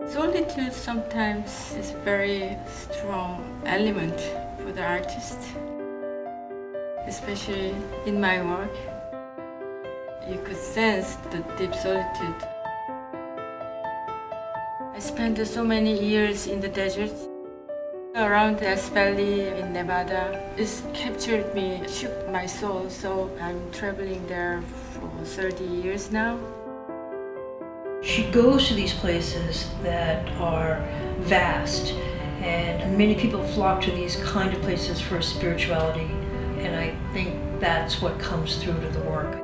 Solitude sometimes is a very strong element for the artist, especially in my work. You could sense the deep solitude. I spent so many years in the desert. Around Death Valley in Nevada, it captured me, shook my soul, so I'm traveling there for 30 years now. She goes to these places that are vast, and many people flock to these kind of places for spirituality, and I think that's what comes through to the work.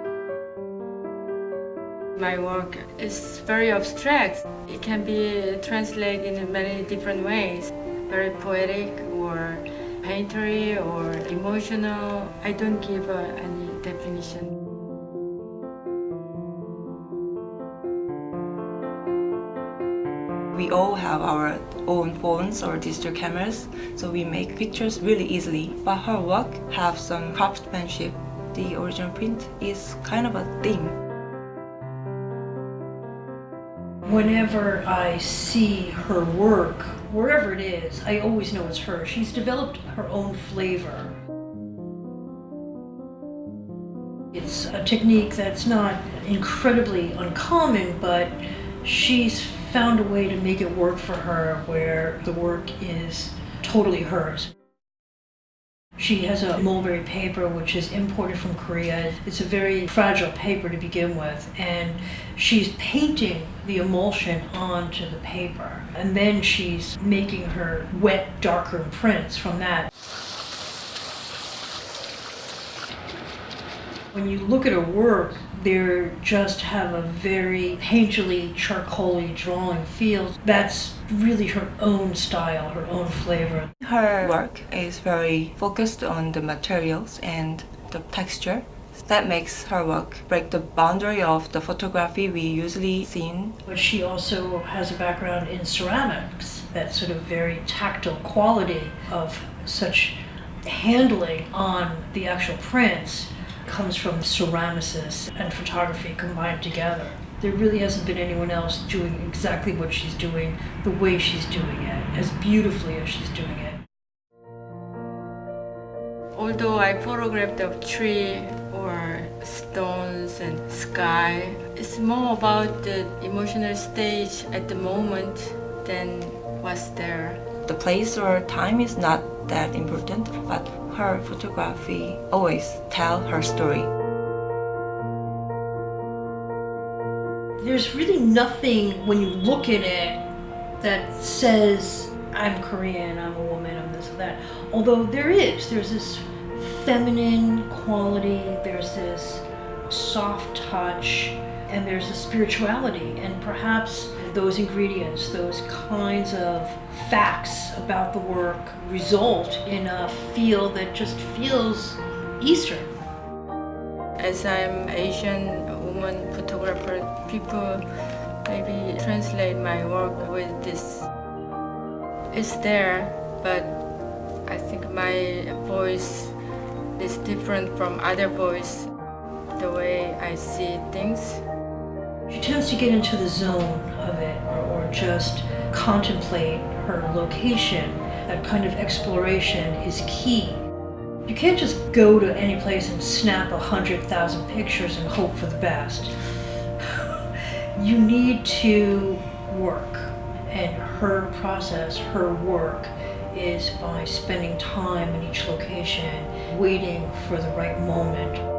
My work is very abstract. It can be translated in many different ways. Very poetic or painterly or emotional. I don't give any definition. We all have our own phones or digital cameras, so we make pictures really easily. But her work have some craftsmanship. The original print is kind of a theme. Whenever I see her work, wherever it is, I always know it's her. She's developed her own flavor. It's a technique that's not incredibly uncommon, but she's found a way to make it work for her where the work is totally hers. She has a mulberry paper which is imported from Korea. It's a very fragile paper to begin with, and she's painting the emulsion onto the paper, and then she's making her wet, darker prints from that. When you look at her work, they just have a very painterly, charcoaly drawing feel. That's really her own style, her own flavor. Her work is very focused on the materials and the texture. That makes her work break the boundary of the photography we usually see. But she also has a background in ceramics, that sort of very tactile quality of such handling on the actual prints comes from ceramicists and photography combined together. There really hasn't been anyone else doing exactly what she's doing, the way she's doing it, as beautifully as she's doing it. Although I photographed a tree or stones and sky, it's more about the emotional stage at the moment than what's there. The place or time is not that important, but her photography always tell her story. There's really nothing when you look at it that says, I'm Korean, I'm a woman, I'm this or that. Although there's this feminine quality, there's this soft touch, and there's a spirituality, and perhaps those ingredients, those kinds of facts about the work result in a feel that just feels Eastern. As I'm Asian woman photographer, people maybe translate my work with this. It's there, but I think my voice is different from other voice, the way I see things. She tends to get into the zone of it or just contemplate her location. That kind of exploration is key. You can't just go to any place and snap 100,000 pictures and hope for the best. You need to work, and her process, her work, is by spending time in each location, waiting for the right moment.